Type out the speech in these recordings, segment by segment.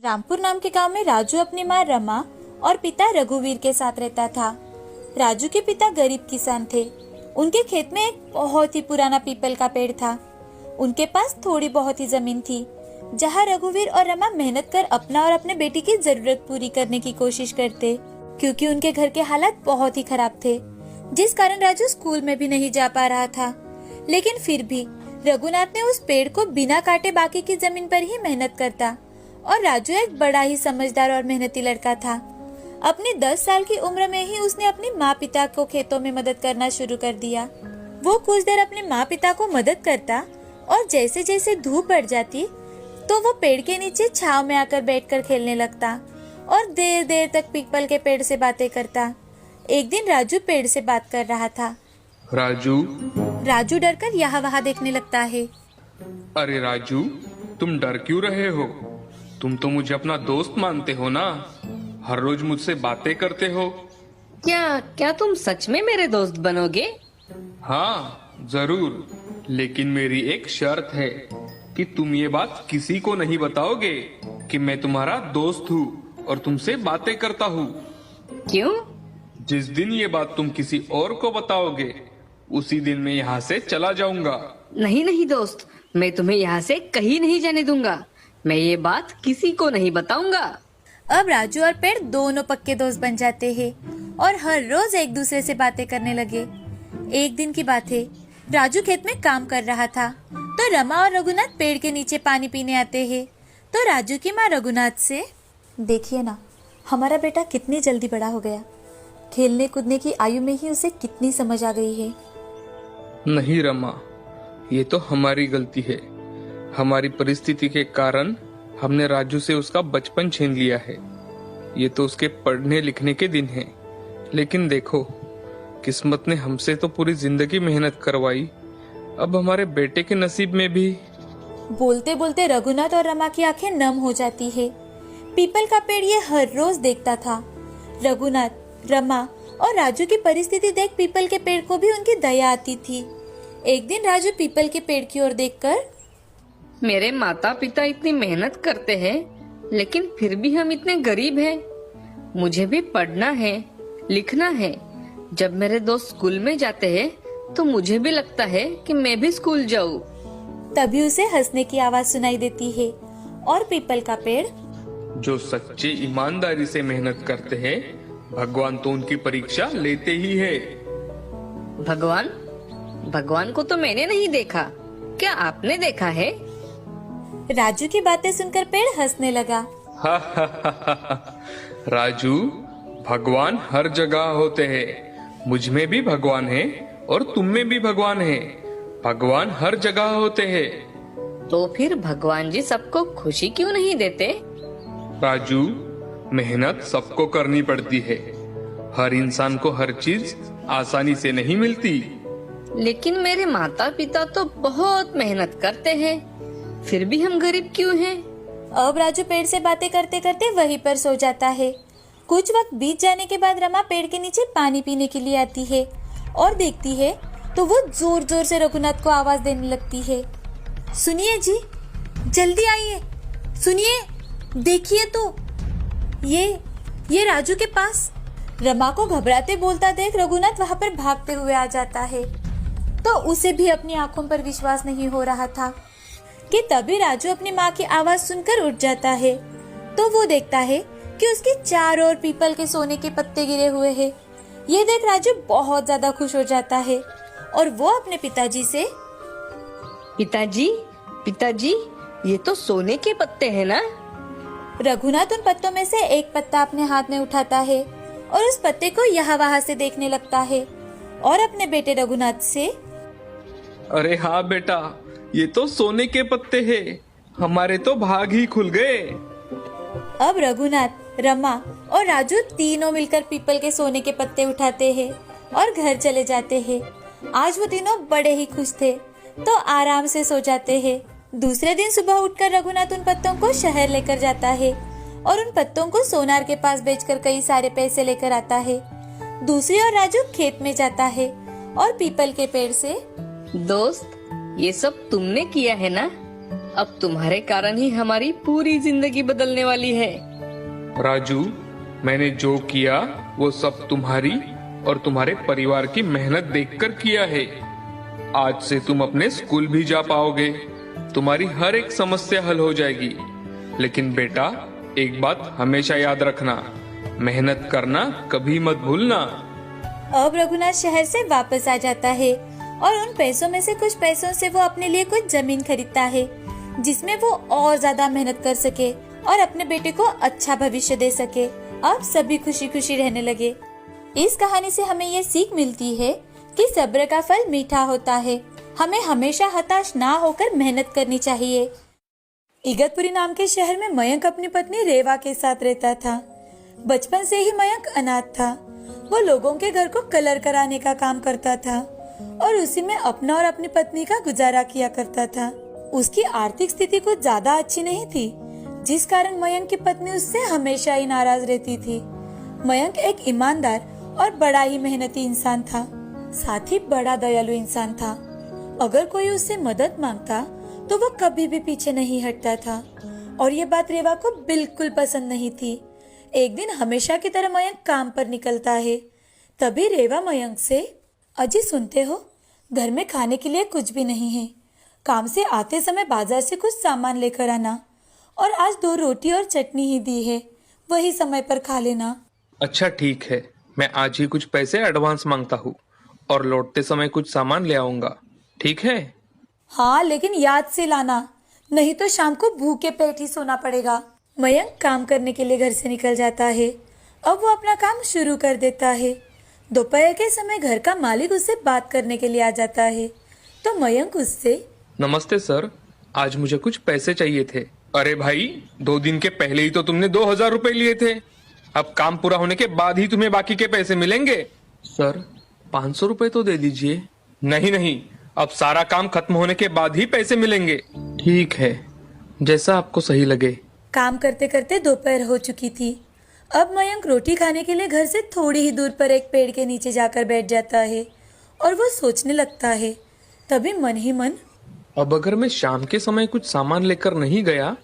रामपुर नाम के गांव में राजू अपनी माँ रमा और पिता रघुवीर के साथ रहता था। राजू के पिता गरीब किसान थे। उनके खेत में एक बहुत ही पुराना पीपल का पेड़ था। उनके पास थोड़ी बहुत ही जमीन थी, जहाँ रघुवीर और रमा मेहनत कर अपना और अपने बेटी की जरूरत पूरी करने की कोशिश करते, क्योंकि उनके घर के हालात बहुत ही खराब थे, जिस कारण राजू स्कूल में भी नहीं जा पा रहा था। लेकिन फिर भी रघुनाथ ने उस पेड़ को बिना काटे बाकी की जमीन पर ही मेहनत करता, और राजू एक बड़ा ही समझदार और मेहनती लड़का था। अपनी 10 साल की उम्र में ही उसने अपने माँ पिता को खेतों में मदद करना शुरू कर दिया। वो कुछ देर अपने माँ पिता को मदद करता, और जैसे जैसे धूप बढ़ जाती तो वो पेड़ के नीचे छांव में आकर बैठकर खेलने लगता और देर देर तक पीपल के पेड़ से बातें करता। एक दिन राजू पेड़ से बात कर रहा था। राजू डरकर यहाँ वहाँ देखने लगता है। अरे राजू, तुम डर क्यों रहे हो? तुम तो मुझे अपना दोस्त मानते हो ना, हर रोज मुझसे बातें करते हो। क्या तुम सच में मेरे दोस्त बनोगे? हाँ जरूर, लेकिन मेरी एक शर्त है कि तुम ये बात किसी को नहीं बताओगे कि मैं तुम्हारा दोस्त हूँ और तुमसे बातें करता हूँ। क्यों? जिस दिन ये बात तुम किसी और को बताओगे, उसी दिन मैं यहाँ से चला जाऊंगा। नहीं दोस्त, मैं तुम्हें यहाँ से कहीं नहीं जाने दूंगा। मैं ये बात किसी को नहीं बताऊंगा। अब राजू और पेड़ दोनों पक्के दोस्त बन जाते हैं और हर रोज एक दूसरे से बातें करने लगे। एक दिन की बात है, राजू खेत में काम कर रहा था तो रमा और रघुनाथ पेड़ के नीचे पानी पीने आते हैं। तो राजू की माँ रघुनाथ से, देखिए ना, हमारा बेटा कितनी जल्दी बड़ा हो गया। खेलने कूदने की आयु में ही उसे कितनी समझ आ गई है। नहीं रमा, ये तो हमारी गलती है। हमारी परिस्थिति के कारण हमने राजू से उसका बचपन छीन लिया है। ये तो उसके पढ़ने लिखने के दिन हैं। लेकिन देखो, किस्मत ने हमसे तो पूरी जिंदगी मेहनत करवाई, अब हमारे बेटे के नसीब में भी। बोलते बोलते रघुनाथ और रमा की आंखें नम हो जाती है। पीपल का पेड़ ये हर रोज देखता था। रघुनाथ, रमा और राजू की परिस्थिति देख पीपल के पेड़ को भी उनकी दया आती थी। एक दिन राजू पीपल के पेड़ की ओर देखकर, मेरे माता पिता इतनी मेहनत करते हैं, लेकिन फिर भी हम इतने गरीब हैं। मुझे भी पढ़ना है, लिखना है। जब मेरे दोस्त स्कूल में जाते हैं तो मुझे भी लगता है कि मैं भी स्कूल जाऊं। तभी उसे हंसने की आवाज सुनाई देती है और पीपल का पेड़, जो सच्ची ईमानदारी से मेहनत करते हैं, भगवान तो उनकी परीक्षा लेते ही है। भगवान को तो मैंने नहीं देखा, क्या आपने देखा है? राजू की बातें सुनकर पेड़ हंसने लगा। राजू, भगवान हर जगह होते हैं। मुझ में भी भगवान है और तुम में भी भगवान है। भगवान हर जगह होते हैं। तो फिर भगवान जी सबको खुशी क्यों नहीं देते? राजू, मेहनत सबको करनी पड़ती है। हर इंसान को हर चीज आसानी से नहीं मिलती। लेकिन मेरे माता पिता तो बहुत मेहनत करते हैं, फिर भी हम गरीब क्यों हैं? अब राजू पेड़ से बातें करते करते वहीं पर सो जाता है। कुछ वक्त बीत जाने के बाद रमा पेड़ के नीचे पानी पीने के लिए आती है और देखती है तो वो जोर जोर से रघुनाथ को आवाज देने लगती है। सुनिए जी, जल्दी आइए, सुनिए, देखिए तो ये राजू के पास। रमा को घबराते बोलता देख रघुनाथ वहां पर भागते हुए आ जाता है। तो उसे भी अपनी आंखों पर विश्वास नहीं हो रहा था कि तभी राजू अपनी माँ की आवाज सुनकर उठ जाता है। तो वो देखता है कि उसके चारों ओर पीपल के सोने के पत्ते गिरे हुए हैं। ये देख राजू बहुत ज्यादा खुश हो जाता है और वो अपने पिताजी से, पिताजी, ये तो सोने के पत्ते हैं ना? रघुनाथ उन पत्तों में से एक पत्ता अपने हाथ में उठाता है और उस पत्ते को यहाँ वहाँ से देखने लगता है और अपने बेटे रघुनाथ से, अरे हाँ बेटा, ये तो सोने के पत्ते हैं। हमारे तो भाग ही खुल गए। अब रघुनाथ, रमा और राजू तीनों मिलकर पीपल के सोने के पत्ते उठाते हैं और घर चले जाते हैं। आज वो तीनों बड़े ही खुश थे तो आराम से सो जाते हैं। दूसरे दिन सुबह उठकर रघुनाथ उन पत्तों को शहर लेकर जाता है और उन पत्तों को सोनार के पास बेचकर कई सारे पैसे लेकर आता है। दूसरी ओर राजू खेत में जाता है और पीपल के पेड़ से, दोस्त, ये सब तुमने किया है ना? अब तुम्हारे कारण ही हमारी पूरी जिंदगी बदलने वाली है। राजू, मैंने जो किया वो सब तुम्हारी और तुम्हारे परिवार की मेहनत देखकर किया है। आज से तुम अपने स्कूल भी जा पाओगे, तुम्हारी हर एक समस्या हल हो जाएगी। लेकिन बेटा, एक बात हमेशा याद रखना, मेहनत करना कभी मत भूलना। अब रघुनाथ शहर से वापस आ जाता है और उन पैसों में से कुछ पैसों से वो अपने लिए कुछ जमीन खरीदता है, जिसमें वो और ज्यादा मेहनत कर सके और अपने बेटे को अच्छा भविष्य दे सके। अब सभी खुशी खुशी रहने लगे। इस कहानी से हमें ये सीख मिलती है कि सब्र का फल मीठा होता है। हमें हमेशा हताश ना होकर मेहनत करनी चाहिए। इगतपुरी नाम के शहर में मयंक अपनी पत्नी रेवा के साथ रहता था। बचपन से ही मयंक अनाथ था। वो लोगों के घर को कलर कराने का काम करता था और उसी में अपना और अपनी पत्नी का गुजारा किया करता था। उसकी आर्थिक स्थिति कुछ ज्यादा अच्छी नहीं थी, जिस कारण मयंक की पत्नी उससे हमेशा ही नाराज रहती थी। मयंक एक ईमानदार और बड़ा ही मेहनती इंसान था, साथ ही बड़ा दयालु इंसान था। अगर कोई उससे मदद मांगता तो वो कभी भी पीछे नहीं हटता था और ये बात रेवा को बिल्कुल पसंद नहीं थी। एक दिन हमेशा की तरह मयंक काम पर निकलता है। तभी रेवा मयंक से, अजी सुनते हो, घर में खाने के लिए कुछ भी नहीं है। काम से आते समय बाजार से कुछ सामान लेकर आना और आज 2 रोटी और चटनी ही दी है, वही समय पर खा लेना। अच्छा ठीक है, मैं आज ही कुछ पैसे एडवांस मांगता हूँ और लौटते समय कुछ सामान ले आऊंगा, ठीक है? हाँ, लेकिन याद से लाना, नहीं तो शाम को भूखे पेट ही सोना पड़ेगा। मयंक काम करने के लिए घर से निकल जाता है। अब वो अपना काम शुरू कर देता है। दोपहर के समय घर का मालिक उससे बात करने के लिए आ जाता है तो मयंक उससे, नमस्ते सर, आज मुझे कुछ पैसे चाहिए थे। अरे भाई, 2 दिन के पहले ही तो तुमने 2000 रुपए लिए थे। अब काम पूरा होने के बाद ही तुम्हें बाकी के पैसे मिलेंगे। सर, 500 रुपए तो दे दीजिए। नहीं नहीं, अब सारा काम खत्म होने के बाद ही पैसे मिलेंगे। ठीक है, जैसा आपको सही लगे। काम करते करते दोपहर हो चुकी थी। अब मयंक रोटी खाने के लिए घर से थोड़ी ही दूर पर एक पेड़ के नीचे जाकर बैठ जाता है और वो सोचने लगता है। तभी मन ही मन, अब अगर मैं शाम के समय कुछ सामान लेकर नहीं गया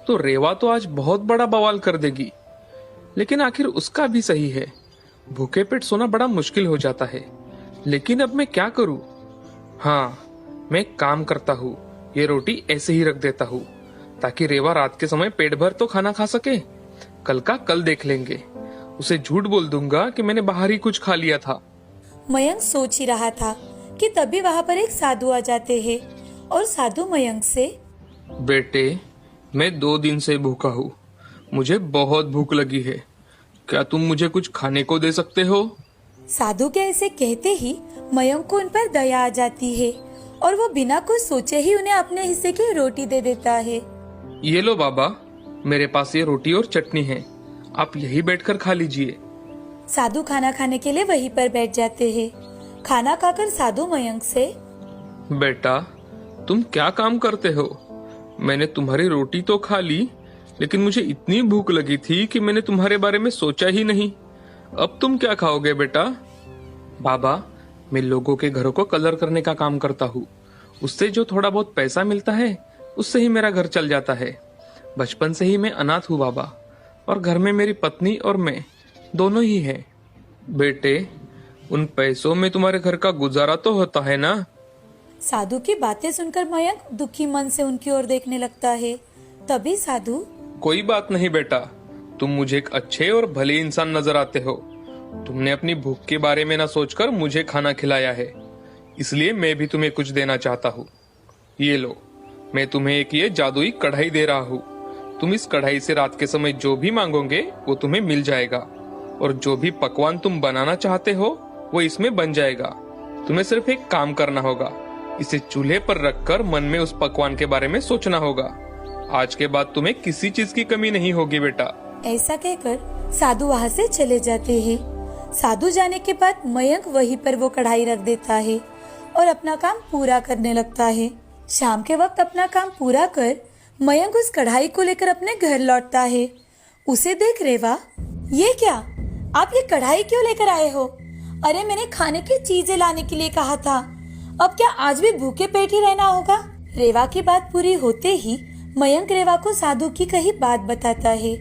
तो रेवा तो आज बहुत बड़ा बवाल कर देगी। लेकिन आखिर उसका भी सही है, भूखे पेट सोना बड़ा मुश्किल हो जाता है। लेकिन अब मैं क्या करूं? हाँ, मैं एक काम करता हूँ, ये रोटी ऐसे ही रख देता हूँ ताकि रेवा रात के समय पेट भर तो खाना खा सके। कल का कल देख लेंगे। उसे झूठ बोल दूंगा कि मैंने बाहर ही कुछ खा लिया था। मयंक सोच ही रहा था कि तभी वहाँ पर एक साधु आ जाते हैं और साधु मयंक से, बेटे, मैं 2 दिन से भूखा हूँ, मुझे बहुत भूख लगी है, क्या तुम मुझे कुछ खाने को दे सकते हो? साधु के ऐसे कहते ही मयंक को उन पर दया आ जाती है और वो बिना कुछ सोचे ही उन्हें अपने हिस्से की रोटी दे देता है। ये लो बाबा, मेरे पास ये रोटी और चटनी है, आप यही बैठकर खा लीजिए। साधु खाना खाने के लिए वहीं पर बैठ जाते हैं। खाना खाकर साधु मयंक से, बेटा, तुम क्या काम करते हो? मैंने तुम्हारी रोटी तो खा ली, लेकिन मुझे इतनी भूख लगी थी कि मैंने तुम्हारे बारे में सोचा ही नहीं। अब तुम क्या खाओगे बेटा? बाबा, मैं लोगों के घरों को कलर करने का काम करता हूँ, उससे जो थोड़ा बहुत पैसा मिलता है उससे ही मेरा घर चल जाता है। बचपन से ही मैं अनाथ हूँ बाबा, और घर में मेरी पत्नी और मैं दोनों ही हैं। बेटे, उन पैसों में तुम्हारे घर का गुजारा तो होता है ना? साधु की बातें सुनकर मयंक दुखी मन से उनकी ओर देखने लगता है। तभी साधु, कोई बात नहीं बेटा, तुम मुझे एक अच्छे और भले इंसान नजर आते हो। तुमने अपनी भूख के बारे में ना सोचकर मुझे खाना खिलाया है, इसलिए मैं भी तुम्हें कुछ देना चाहता हूँ। ये लो, मैं तुम्हें एक ये जादुई कढ़ाई दे रहा हूँ। तुम इस कढ़ाई से रात के समय जो भी मांगोगे वो तुम्हें मिल जाएगा, और जो भी पकवान तुम बनाना चाहते हो वो इसमें बन जाएगा। तुम्हें सिर्फ एक काम करना होगा, इसे चूल्हे पर रखकर मन में उस पकवान के बारे में सोचना होगा। आज के बाद तुम्हें किसी चीज की कमी नहीं होगी बेटा। ऐसा कहकर साधु वहाँ से चले जाते हैं। साधु जाने के बाद मयंक वहीं पर वो कढ़ाई रख देता है और अपना काम पूरा करने लगता है। शाम के वक्त अपना काम पूरा कर मयंक उस कढ़ाई को लेकर अपने घर लौटता है। उसे देख रेवा, ये क्या, आप ये कढ़ाई क्यों लेकर आए हो? अरे मैंने खाने की चीजें लाने के लिए कहा था, अब क्या आज भी भूखे पेट ही रहना होगा? रेवा की बात पूरी होते ही मयंक रेवा को साधु की कही बात बताता है।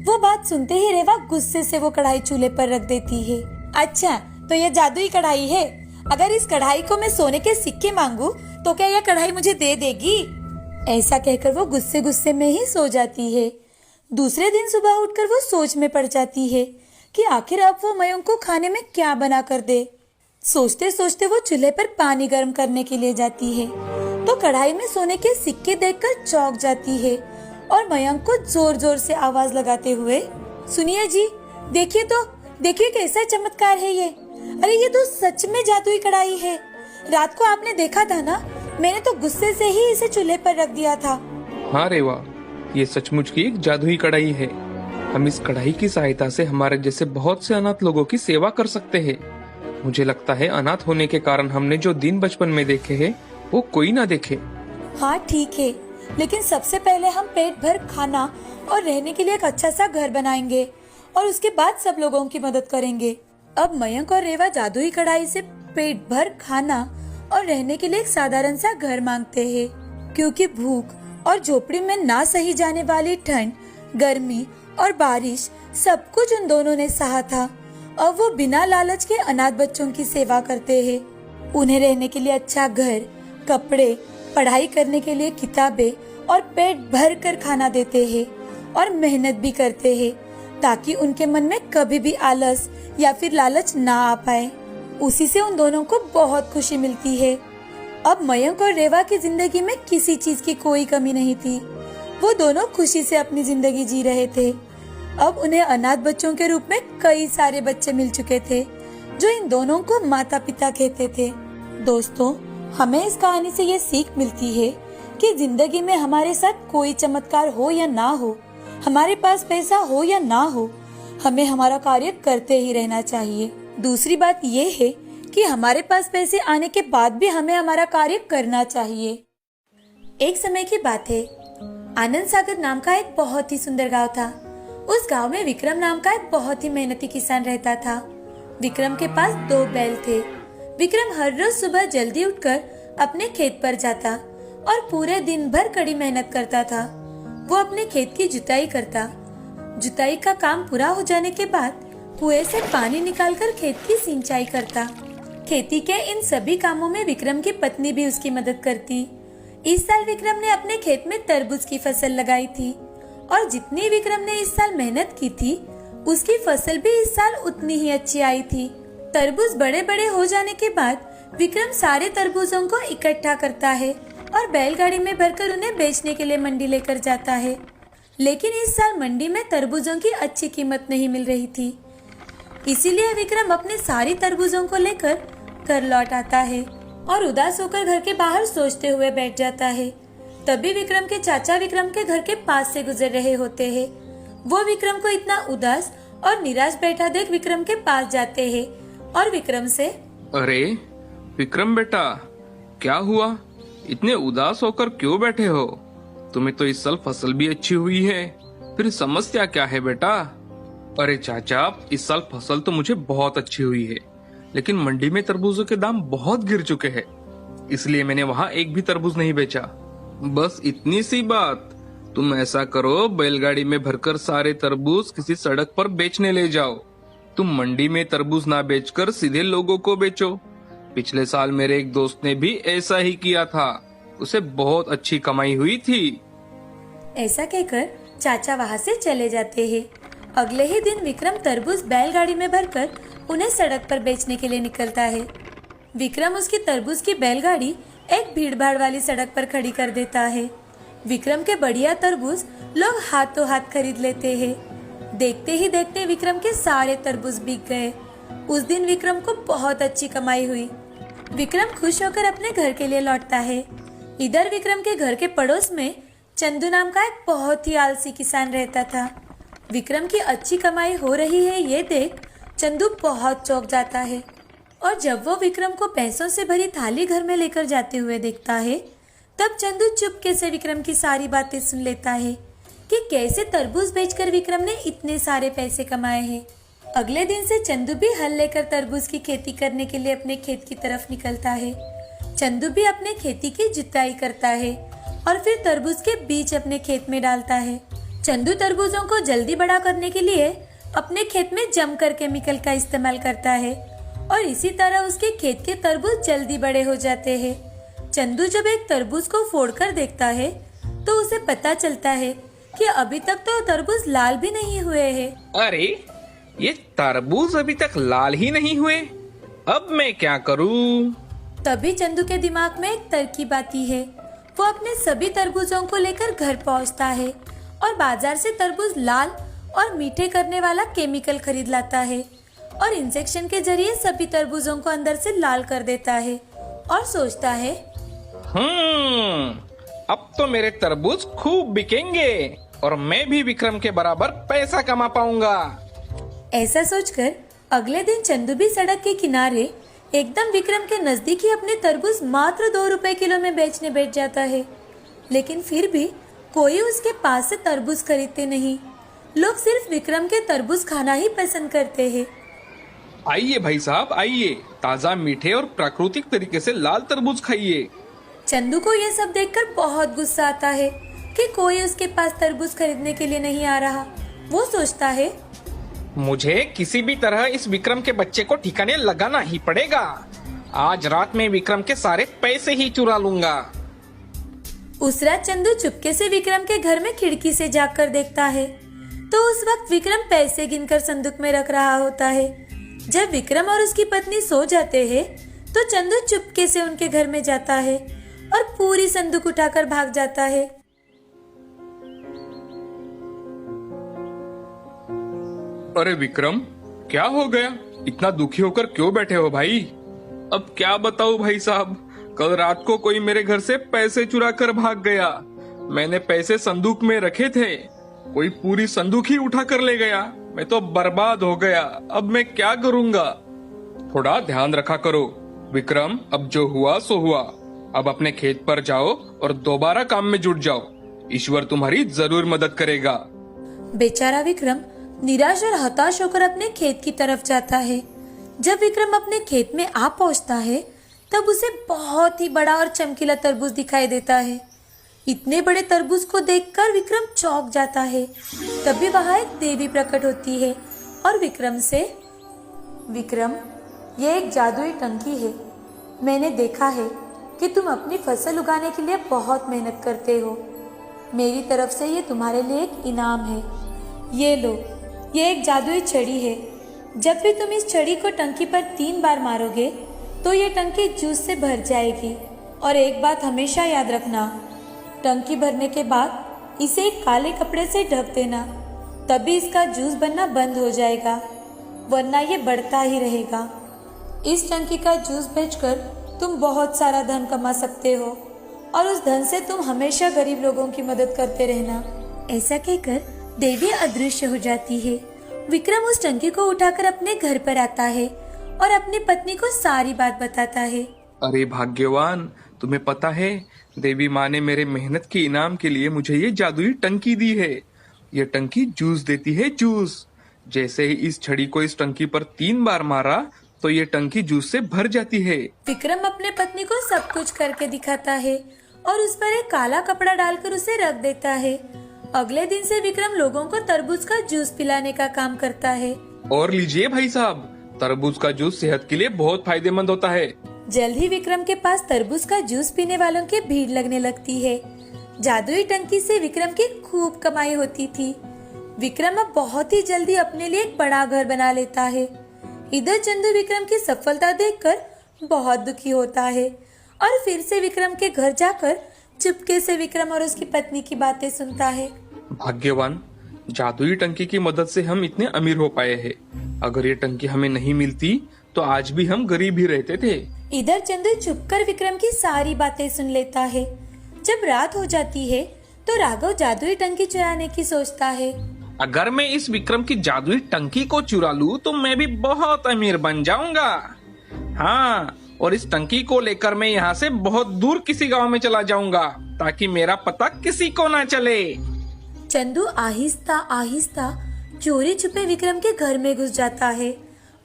वो बात सुनते ही रेवा गुस्से से वो कढ़ाई चूल्हे पर रख देती है। अच्छा, तो ये जादुई कढ़ाई है। अगर इस कढ़ाई को मैं सोने के सिक्के मांगू तो क्या यह कढ़ाई मुझे दे देगी? ऐसा कहकर वो गुस्से गुस्से में ही सो जाती है। दूसरे दिन सुबह उठकर वो सोच में पड़ जाती है कि आखिर अब वो मयंक को खाने में क्या बना कर दे। सोचते सोचते वो चूल्हे पर पानी गर्म करने के लिए जाती है तो कढ़ाई में सोने के सिक्के देखकर चौंक जाती है और मयंक को जोर जोर से आवाज लगाते हुए, सुनिए जी, देखिए तो, देखिए कैसा चमत्कार है ये। अरे ये तो सच में जादुई कढ़ाई है। रात को आपने देखा था ना, मैंने तो गुस्से से ही इसे चूल्हे पर रख दिया था। हाँ रेवा, ये सचमुच की एक जादुई कढ़ाई है। हम इस कढ़ाई की सहायता से हमारे जैसे बहुत से अनाथ लोगों की सेवा कर सकते हैं। मुझे लगता है अनाथ होने के कारण हमने जो दिन बचपन में देखे हैं वो कोई ना देखे। हाँ ठीक है, लेकिन सबसे पहले हम पेट भर खाना और रहने के लिए एक अच्छा सा घर बनाएंगे और उसके बाद सब लोगों की मदद करेंगे। अब मयंक और रेवा जादुई कढ़ाई से पेट भर खाना और रहने के लिए एक साधारण सा घर मांगते हैं, क्योंकि भूख और झोपड़ी में ना सही जाने वाली ठंड, गर्मी और बारिश सब कुछ उन दोनों ने सहा था। अब वो बिना लालच के अनाथ बच्चों की सेवा करते हैं। उन्हें रहने के लिए अच्छा घर, कपड़े, पढ़ाई करने के लिए किताबें और पेट भर कर खाना देते हैं और मेहनत भी करते हैं ताकि उनके मन में कभी भी आलस या फिर लालच ना आ पाए। उसी से उन दोनों को बहुत खुशी मिलती है। अब मयंक और रेवा की जिंदगी में किसी चीज की कोई कमी नहीं थी। वो दोनों खुशी से अपनी जिंदगी जी रहे थे। अब उन्हें अनाथ बच्चों के रूप में कई सारे बच्चे मिल चुके थे जो इन दोनों को माता पिता कहते थे। दोस्तों, हमें इस कहानी से ये सीख मिलती है कि जिंदगी में हमारे साथ कोई चमत्कार हो या ना हो, हमारे पास पैसा हो या ना हो, हमें हमारा कार्य करते ही रहना चाहिए। दूसरी बात ये है कि हमारे पास पैसे आने के बाद भी हमें हमारा कार्य करना चाहिए। एक समय की बात है, आनंद सागर नाम का एक बहुत ही सुंदर गांव था। उस गांव में विक्रम नाम का एक बहुत ही मेहनती किसान रहता था। विक्रम के पास 2 बैल थे। विक्रम हर रोज सुबह जल्दी उठकर अपने खेत पर जाता और पूरे दिन भर कड़ी मेहनत करता था। वो अपने खेत की जुताई करता। जुताई का काम पूरा हो जाने के बाद कुएं से पानी निकालकर खेत की सिंचाई करता। खेती के इन सभी कामों में विक्रम की पत्नी भी उसकी मदद करती। इस साल विक्रम ने अपने खेत में तरबूज की फसल लगाई थी और जितनी विक्रम ने इस साल मेहनत की थी, उसकी फसल भी इस साल उतनी ही अच्छी आई थी। तरबूज बड़े बड़े हो जाने के बाद विक्रम सारे तरबूजों को इकट्ठा करता है और बैलगाड़ी में भरकर उन्हें बेचने के लिए मंडी लेकर जाता है। लेकिन इस साल मंडी में तरबूजों की अच्छी कीमत नहीं मिल रही थी, इसीलिए विक्रम अपने सारी तरबूजों को लेकर घर लौट आता है और उदास होकर घर के बाहर सोचते हुए बैठ जाता है। तभी विक्रम के चाचा विक्रम के घर के पास से गुजर रहे होते हैं। वो विक्रम को इतना उदास और निराश बैठा देख विक्रम के पास जाते हैं और विक्रम से, अरे विक्रम बेटा, क्या हुआ? इतने उदास होकर क्यों बैठे हो? तुम्हें तो इस साल फसल भी अच्छी हुई है, फिर समस्या क्या है बेटा? अरे चाचा, इस साल फसल तो मुझे बहुत अच्छी हुई है, लेकिन मंडी में तरबूजों के दाम बहुत गिर चुके हैं, इसलिए मैंने वहाँ एक भी तरबूज नहीं बेचा। बस इतनी सी बात। तुम ऐसा करो, बैलगाड़ी में भरकर सारे तरबूज किसी सड़क पर बेचने ले जाओ। तुम मंडी में तरबूज ना बेचकर सीधे लोगों को बेचो। पिछले साल मेरे एक दोस्त ने भी ऐसा ही किया था, उसे बहुत अच्छी कमाई हुई थी। ऐसा कहकर चाचा वहाँ से चले जाते हैं। अगले ही दिन विक्रम तरबूज बैलगाड़ी में भरकर उन्हें सड़क पर बेचने के लिए निकलता है। विक्रम उसकी तरबूज की बैलगाड़ी एक भीड़भाड़ वाली सड़क पर खड़ी कर देता है। विक्रम के बढ़िया तरबूज लोग हाथों हाथ खरीद लेते हैं। देखते ही देखते विक्रम के सारे तरबूज बिक गए। उस दिन विक्रम को बहुत अच्छी कमाई हुई। विक्रम खुश होकर अपने घर के लिए लौटता है। इधर विक्रम के घर के पड़ोस में चंदू नाम का एक बहुत ही आलसी किसान रहता था। विक्रम की अच्छी कमाई हो रही है ये देख चंदू बहुत चौंक जाता है और जब वो विक्रम को पैसों से भरी थाली घर में लेकर जाते हुए देखता है, तब चंदू चुपके से विक्रम की सारी बातें सुन लेता है कि कैसे तरबूज बेचकर विक्रम ने इतने सारे पैसे कमाए हैं। अगले दिन से चंदू भी हल लेकर तरबूज की खेती करने के लिए अपने खेत की तरफ निकलता है। चंदू भी अपने खेती की जुताई करता है और फिर तरबूज के बीज अपने खेत में डालता है। चंदू तरबूजों को जल्दी बड़ा करने के लिए अपने खेत में जमकर केमिकल का इस्तेमाल करता है और इसी तरह उसके खेत के तरबूज जल्दी बड़े हो जाते हैं। चंदू जब एक तरबूज को फोड़कर देखता है तो उसे पता चलता है कि अभी तक तो तरबूज लाल भी नहीं हुए हैं। अरे, ये तरबूज अभी तक लाल ही नहीं हुए, अब मैं क्या करूं? तभी चंदू के दिमाग में एक तरकीब आती है। वो अपने सभी तरबूजों को लेकर घर पहुंचता है और बाजार से तरबूज लाल और मीठे करने वाला केमिकल खरीद लाता है और इंजेक्शन के जरिए सभी तरबूजों को अंदर से लाल कर देता है और सोचता है, अब तो मेरे तरबूज खूब बिकेंगे और मैं भी विक्रम के बराबर पैसा कमा पाऊंगा। ऐसा सोचकर अगले दिन चंदू भी सड़क के किनारे एकदम विक्रम के नजदीक ही अपने तरबूज मात्र 2 रुपए किलो में बेचने बैठ जाता है। लेकिन फिर भी कोई उसके पास से तरबूज खरीदते नहीं। लोग सिर्फ विक्रम के तरबूज खाना ही पसंद करते हैं। आइए भाई साहब, आइए, ताजा मीठे और प्राकृतिक तरीके से लाल तरबूज खाइए। चंदू को यह सब देखकर बहुत गुस्सा आता है कि कोई उसके पास तरबूज खरीदने के लिए नहीं आ रहा। वो सोचता है, मुझे किसी भी तरह इस विक्रम के बच्चे को ठिकाने लगाना ही पड़ेगा। आज रात में विक्रम के सारे पैसे ही चुरा लूंगा। उस रात चंदू चुपके से विक्रम के घर में खिड़की से झांककर देखता है तो उस वक्त विक्रम पैसे गिनकर संदूक में रख रहा होता है। जब विक्रम और उसकी पत्नी सो जाते हैं तो चंदू चुपके से उनके घर में जाता है और पूरी संदूक उठाकर भाग जाता है। अरे विक्रम, क्या हो गया? इतना दुखी होकर क्यों बैठे हो भाई? अब क्या बताऊं भाई साहब, कल रात को कोई मेरे घर से पैसे चुरा कर भाग गया। मैंने पैसे संदूक में रखे थे, कोई पूरी संदूक ही उठा कर ले गया। मैं तो बर्बाद हो गया। अब मैं क्या करूंगा? थोड़ा ध्यान रखा करो विक्रम। अब जो हुआ सो हुआ। अब अपने खेत पर जाओ और दोबारा काम में जुट जाओ। ईश्वर तुम्हारी जरूर मदद करेगा। बेचारा विक्रम निराश और हताश होकर अपने खेत की तरफ जाता है। जब विक्रम अपने खेत में आ पहुंचता है तब उसे बहुत ही बड़ा और चमकीला तरबूज दिखाई देता है। इतने बड़े तरबूज को देखकर विक्रम चौंक जाता है। तभी वहां एक देवी प्रकट होती है और विक्रम से, विक्रम, ये एक जादुई टंकी है। मैंने देखा है कि तुम अपनी फसल उगाने के लिए बहुत मेहनत करते हो। मेरी तरफ से ये तुम्हारे लिए एक इनाम है। ये लो, ये एक जादुई छड़ी है। जब भी तुम इस छड़ी को टंकी पर 3 बार मारोगे तो ये टंकी जूस से भर जाएगी। और एक बात हमेशा याद रखना, टंकी भरने के बाद इसे एक काले कपड़े से ढक देना, तभी इसका जूस बनना बंद हो जाएगा, वरना ये बढ़ता ही रहेगा। इस टंकी का जूस बेचकर तुम बहुत सारा धन कमा सकते हो और उस धन से तुम हमेशा गरीब लोगों की मदद करते रहना। ऐसा कहकर देवी अदृश्य हो जाती है। विक्रम उस टंकी को उठाकर अपने घर पर आता है और अपनी पत्नी को सारी बात बताता है। अरे भाग्यवान, तुम्हें पता है देवी माँ ने मेरे मेहनत के इनाम के लिए मुझे ये जादुई टंकी दी है। ये टंकी जूस देती है, जूस। जैसे ही इस छड़ी को इस टंकी पर 3 बार मारा तो ये टंकी जूस से भर जाती है। विक्रम अपने पत्नी को सब कुछ करके दिखाता है और उस पर एक काला कपड़ा डालकर उसे रख देता है। अगले दिन से विक्रम लोगों को तरबूज का जूस पिलाने का काम करता है। और लीजिए भाई साहब, तरबूज का जूस सेहत के लिए बहुत फायदेमंद होता है। जल्द ही विक्रम के पास तरबूज का जूस पीने वालों की भीड़ लगने लगती है। जादुई टंकी से विक्रम की खूब कमाई होती थी। विक्रम अब बहुत ही जल्दी अपने लिए एक बड़ा घर बना लेता है। इधर चंदू विक्रम की सफलता देखकर बहुत दुखी होता है और फिर से विक्रम के घर जाकर चुपके से विक्रम और उसकी पत्नी की बातें सुनता है। भाग्यवान, जादुई टंकी की मदद से हम इतने अमीर हो पाए हैं। अगर ये टंकी हमें नहीं मिलती तो आज भी हम गरीब ही रहते थे। इधर चंदू चुपकर विक्रम की सारी बातें सुन लेता है। जब रात हो जाती है तो राघव जादुई टंकी चुराने की सोचता है। अगर मैं इस विक्रम की जादुई टंकी को चुरा लूं तो मैं भी बहुत अमीर बन जाऊंगा। हाँ, और इस टंकी को लेकर मैं यहाँ से बहुत दूर किसी गांव में चला जाऊंगा ताकि मेरा पता किसी को ना चले। चंदू आहिस्ता आहिस्ता चोरी छुपे विक्रम के घर में घुस जाता है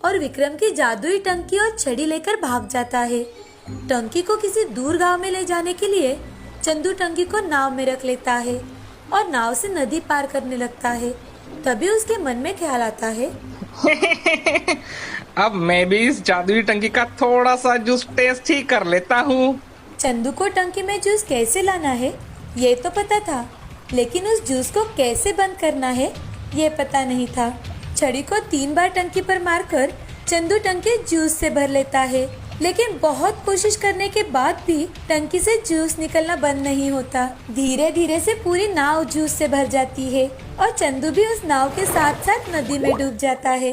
और विक्रम की जादुई टंकी और छड़ी लेकर भाग जाता है। टंकी को किसी दूर गांव में ले जाने के लिए चंदू टंकी को नाव में रख लेता है और नाव से नदी पार करने लगता है। तभी उसके मन में ख्याल आता है, अब मैं भी इस जादुई टंकी का थोड़ा सा जूस टेस्ट ही कर लेता हूँ। चंदू को टंकी में जूस कैसे लाना है ये तो पता था, लेकिन उस जूस को कैसे बंद करना है ये पता नहीं था। छड़ी को 3 बार टंकी पर मारकर चंदू टंकी जूस से भर लेता है, लेकिन बहुत कोशिश करने के बाद भी टंकी से जूस निकलना बंद नहीं होता। धीरे धीरे से पूरी नाव जूस से भर जाती है और चंदू भी उस नाव के साथ साथ नदी में डूब जाता है।